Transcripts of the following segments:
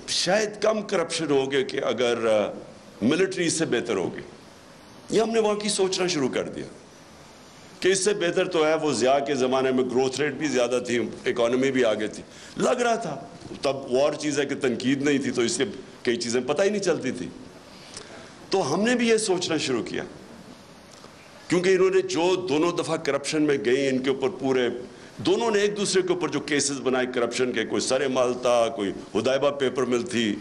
شاید کم کرپشن ہوگی کہ اگر ملٹری اس سے بہتر ہوگی. یہ ہم نے وہاں کی سوچنا شروع کر دیا کہ اس سے بہتر تو ہے. وہ ضیاء کے زمانے میں گروتھ ریٹ بھی زیادہ تھی, اکانومی بھی آگے تھی, لگ رہا تھا. تب وہ اور چیز ہے کہ تنقید نہیں تھی تو اس کے کئی چیزیں پتہ ہی نہیں چلتی تھی. تو ہم نے بھی یہ سوچنا شروع کیا, کیونکہ انہوں نے جو دونوں دفعہ کرپشن میں گئی, ان کے اوپر پورے دونوں نے ایک دوسرے کے اوپر جو کیسز بنائے کرپشن کے, کوئی سر مال تھا, کوئی ہدایبہ پیپر مل تھی.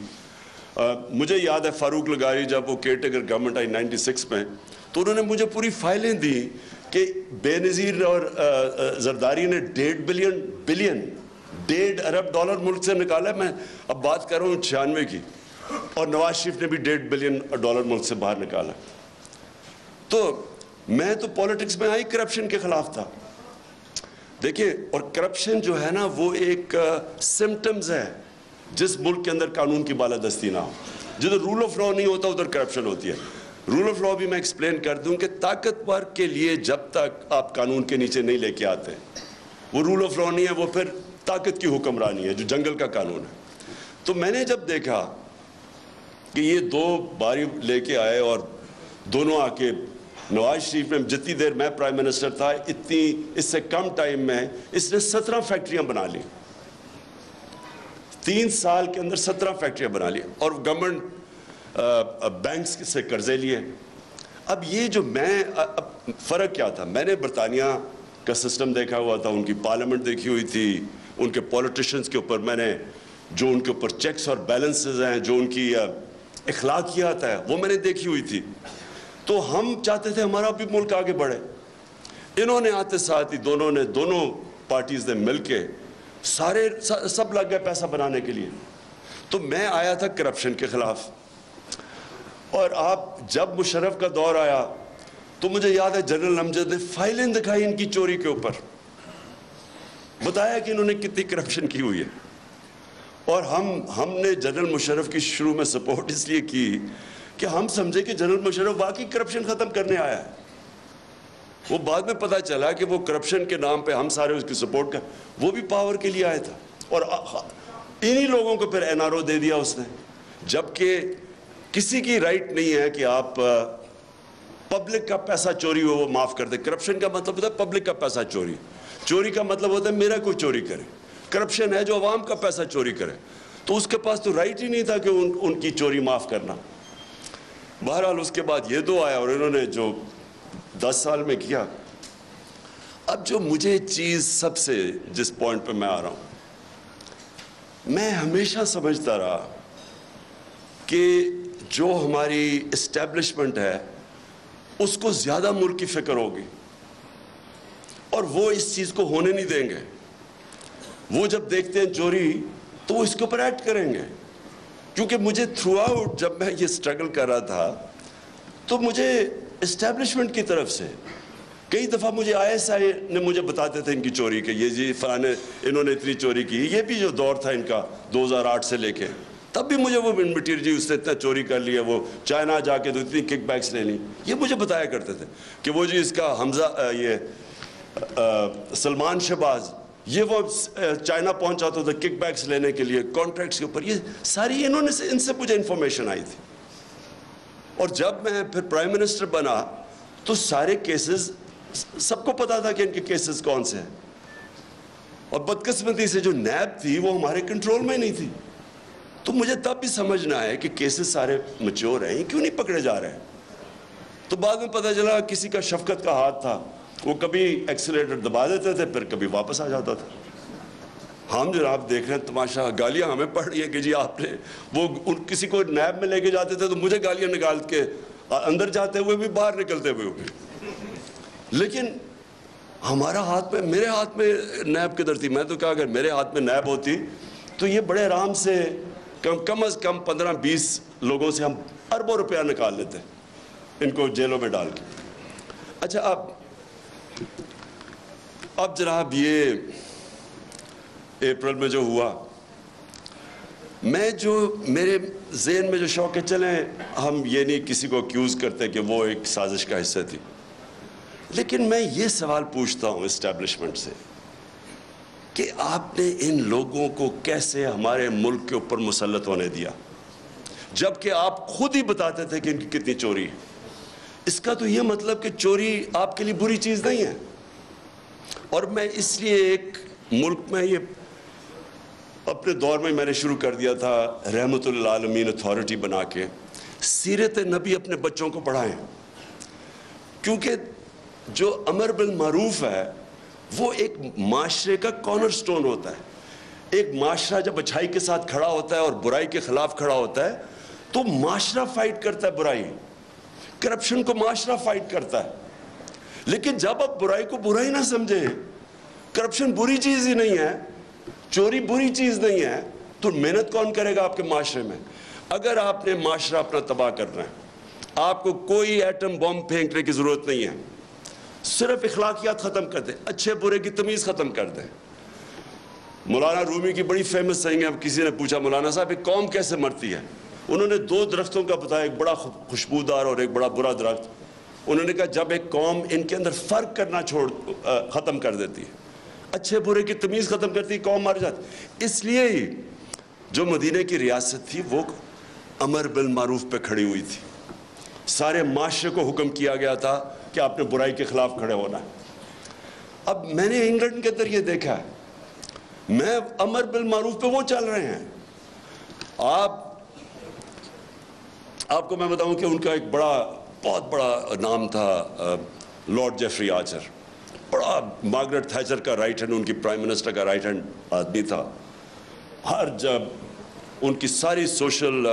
مجھے یاد ہے فاروق لغاری جب وہ کیئر ٹیکر گورنمنٹ آئی 96 میں, تو انہوں نے مجھے پوری فائلیں دی کہ بے نظیر اور زرداری نے $1.5 ارب ملک سے نکالا. میں اب بات کر رہا ہوں 96 کی, اور نواز شریف نے بھی $1.5 بلین ملک سے باہر نکالا. تو میں تو پولیٹکس میں آئی کرپشن کے خلاف تھا. دیکھیں, اور کرپشن جو ہے نا وہ ایک سمٹمز ہے جس ملک کے اندر قانون کی بالادستی نہ ہو. جدھر رول آف لا نہیں ہوتا ادھر کرپشن ہوتی ہے. رول آف لا بھی میں ایکسپلین کر دوں کہ طاقتور کے لیے جب تک آپ قانون کے نیچے نہیں لے کے آتے, وہ رول آف لا نہیں ہے, وہ پھر طاقت کی حکمرانی ہے جو جنگل کا قانون ہے. تو میں نے جب دیکھا کہ یہ دو باری لے کے آئے اور دونوں آ کے, نواز شریف نے جتنی دیر میں پرائم منسٹر تھا اس سے کم ٹائم میں اس نے 17 فیکٹریاں بنا لی. 3 سال کے اندر 17 فیکٹریاں بنا لی, اور گورنمنٹ بینکس سے قرضے لیے. اب یہ جو فرق کیا تھا, میں نے برطانیہ کا سسٹم دیکھا ہوا تھا, ان کی پارلیمنٹ دیکھی ہوئی تھی, ان کے پولیٹیشنز کے اوپر میں نے جو ان کے اوپر چیکس اور بیلنسز ہیں, جو ان کی اخلاقیات ہے, وہ میں نے دیکھی ہوئی تھی. تو ہم چاہتے تھے ہمارا بھی ملک آگے بڑھے. انہوں نے آتے ساتھ ہی دونوں پارٹیز نے مل کے سب لگ گئے پیسہ بنانے کے لیے. تو میں آیا تھا کرپشن کے خلاف, اور آپ جب مشرف کا دور آیا تو مجھے یاد ہے جنرل امجد نے فائلیں دکھائی ان کی چوری کے اوپر, بتایا کہ انہوں نے کتنی کرپشن کی ہوئی ہے. اور ہم نے جنرل مشرف کی شروع میں سپورٹ اس لیے کی کہ ہم سمجھے کہ جنرل مشرف واقعی کرپشن ختم کرنے آیا ہے. وہ بعد میں پتہ چلا کہ وہ کرپشن کے نام پہ ہم سارے اس کی سپورٹ کر, وہ بھی پاور کے لیے آیا تھا. اور انہی لوگوں کو پھر NRO دے دیا اس نے, جبکہ کسی کی رائٹ نہیں ہے کہ آپ پبلک کا پیسہ چوری ہو وہ معاف کر دیں. کرپشن کا مطلب ہوتا ہے پبلک کا پیسہ چوری, چوری کا مطلب ہوتا ہے میرا کوئی چوری کرے. کرپشن ہے جو عوام کا پیسہ چوری کرے. تو اس کے پاس تو رائٹ ہی نہیں تھا کہ ان کی چوری معاف کرنا. بہرحال اس کے بعد یہ دو آیا, اور انہوں نے جو 10 سال میں کیا. اب جو مجھے چیز سب سے جس پوائنٹ پہ میں آ رہا ہوں, میں ہمیشہ سمجھتا رہا کہ جو ہماری اسٹیبلشمنٹ ہے اس کو زیادہ ملک کی فکر ہوگی, اور وہ اس چیز کو ہونے نہیں دیں گے. وہ جب دیکھتے ہیں چوری تو وہ اس کے اوپر ایکٹ کریں گے. کیونکہ مجھے تھرو آؤٹ جب میں یہ سٹرگل کر رہا تھا تو مجھے اسٹیبلشمنٹ کی طرف سے کئی دفعہ مجھے ISI نے مجھے بتاتے تھے ان کی چوری کہ یہ جی فلانے انہوں نے اتنی چوری کی. یہ بھی جو دور تھا ان کا 2008 سے لے کے, تب بھی مجھے وہ مٹیریل جی اس نے اتنا چوری کر لیا, وہ چائنا جا کے تو اتنی کک بیکس لے لی. یہ مجھے بتایا کرتے تھے کہ وہ جی اس کا حمزہ یہ سلمان شہباز یہ وہ چائنا پہنچا تھا کک بیکس لینے کے لیے کانٹریکٹس کے اوپر. یہ ساری ان سے مجھے انفارمیشن آئی تھی. اور جب میں پھر پرائم منسٹر بنا تو سارے کیسز سب کو پتا تھا کہ ان کے کیسز کون سے ہیں. اور بدقسمتی سے جو نیب تھی وہ ہمارے کنٹرول میں نہیں تھی. تو مجھے تب بھی سمجھنا ہے کہ کیسز سارے میچور ہیں, کیوں نہیں پکڑے جا رہے ہیں. تو بعد میں پتہ چلا کسی کا شفقت کا ہاتھ تھا, وہ کبھی ایکسیلیٹر دبا دیتے تھے پھر کبھی واپس آ جاتا تھا. ہم جناب دیکھ رہے ہیں تماشا, گالیاں ہمیں پڑ رہی ہیں کہ جی آپ نے وہ کسی کو نیب میں لے کے جاتے تھے تو مجھے گالیاں نکال کے اندر جاتے ہوئے بھی باہر نکلتے ہوئے بھی. لیکن ہمارا ہاتھ میں, میرے ہاتھ میں نیب کدھر تھی. میں تو کہا اگر میرے ہاتھ میں نیب ہوتی تو یہ بڑے آرام سے کم از کم 15-20 لوگوں سے ہم اربوں روپیہ نکال لیتے ان کو جیلوں میں ڈال کے. اچھا اب جناب یہ اپریل میں جو ہوا, میں جو میرے ذہن میں جو شوق ہے, چلیں ہم یہ نہیں کسی کو اکیوز کرتے کہ وہ ایک سازش کا حصہ تھی, لیکن میں یہ سوال پوچھتا ہوں اسٹیبلشمنٹ سے کہ آپ نے ان لوگوں کو کیسے ہمارے ملک کے اوپر مسلط ہونے دیا، جبکہ آپ خود ہی بتاتے تھے کہ ان کی کتنی چوری ہے۔ اس کا تو یہ مطلب کہ چوری آپ کے لیے بری چیز نہیں ہے۔ اور میں اس لیے ایک ملک میں یہ اپنے دور میں نے شروع کر دیا تھا، رحمت للعالمین اتھارٹی بنا کے سیرت نبی اپنے بچوں کو پڑھائیں، کیونکہ جو امر بالمعروف ہے وہ ایک معاشرے کا کارنر سٹون ہوتا ہے۔ ایک معاشرہ جب اچھائی کے ساتھ کھڑا ہوتا ہے اور برائی کے خلاف کھڑا ہوتا ہے تو معاشرہ فائٹ کرتا ہے برائی، کرپشن کو معاشرہ فائٹ کرتا ہے۔ لیکن جب آپ برائی کو برائی نہ سمجھیں، کرپشن بری چیز ہی نہیں ہے، چوری بری چیز نہیں ہے، تو محنت کون کرے گا آپ کے معاشرے میں؟ اگر آپ نے معاشرہ اپنا تباہ کرنا ہے، آپ کو کوئی ایٹم بم پھینکنے کی ضرورت نہیں ہے، صرف اخلاقیات ختم کر دیں، اچھے برے کی تمیز ختم کر دیں۔ مولانا رومی کی بڑی فیمس سینگ ہے، کسی نے پوچھا مولانا صاحب ایک قوم کیسے مرتی ہے؟ انہوں نے 2 درختوں کا بتایا، ایک بڑا خوشبودار اور ایک بڑا برا درخت۔ انہوں نے کہا جب ایک قوم ان کے اندر فرق کرنا ختم کر دیتی ہے، اچھے برے کی تمیز ختم کرتی ہے، قوم مر جاتی۔ اس لیے ہی جو مدینہ کی ریاست تھی وہ امر بالمعروف پہ کھڑی ہوئی تھی، سارے معاشرے کو حکم کیا گیا تھا کہ آپ نے برائی کے خلاف کھڑے ہونا ہے۔ اب میں نے انگلینڈ کے اندر یہ دیکھا ہے، میں امر بالمعروف پہ وہ چل رہے ہیں۔ آپ کو میں بتاؤں کہ ان کا ایک بہت بڑا نام تھا لارڈ جیفری آرچر، بڑا مارگریٹ تھیچر کا رائٹ ہینڈ، ان کی پرائم منسٹر کا رائٹ ہینڈ آدمی تھا۔ جب ان کی ساری سوشل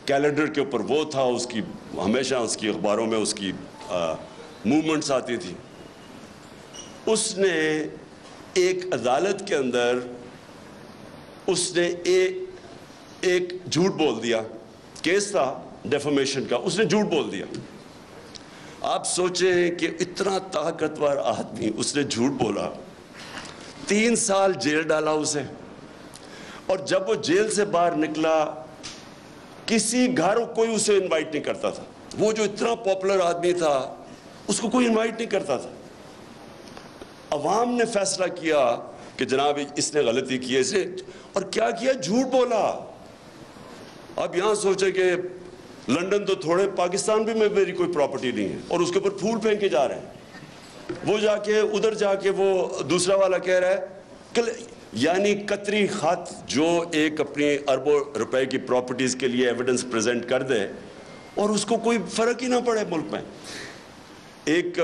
کیلنڈر کے اوپر وہ تھا، اس کی ہمیشہ اس کی اخباروں میں اس کی موومنٹس آتی تھی۔ اس نے ایک عدالت کے اندر اس نے ایک جھوٹ بول دیا، کیس تھا ڈیفامیشن کا، اس نے جھوٹ بول دیا۔ آپ سوچیں کہ اتنا طاقتور آدمی، اس نے جھوٹ بولا، 3 سال جیل ڈالا اسے، اور جب وہ جیل سے باہر نکلا کسی گھر کوئی اسے انوائٹ نہیں کرتا تھا۔ وہ جو اتنا پاپولر آدمی تھا اس کو کوئی انوائٹ نہیں کرتا تھا۔ عوام نے فیصلہ کیا کہ جناب اس نے غلطی کی ہے، اسے اور کیا کیا، جھوٹ بولا۔ اب یہاں سوچے کہ لنڈن تو تھوڑے، پاکستان بھی میں میری کوئی پراپرٹی نہیں ہے، اور اس کے اوپر پھول پھینکے جا رہے ہیں۔ وہ جا کے ادھر جا کے وہ دوسرا والا کہہ رہا ہے کہ یعنی قطری خط جو ایک اپنی اربوں روپے کی پراپرٹیز کے لیے ایویڈنس پریزنٹ کر دے اور اس کو کوئی فرق ہی نہ پڑے ملک میں۔ ایک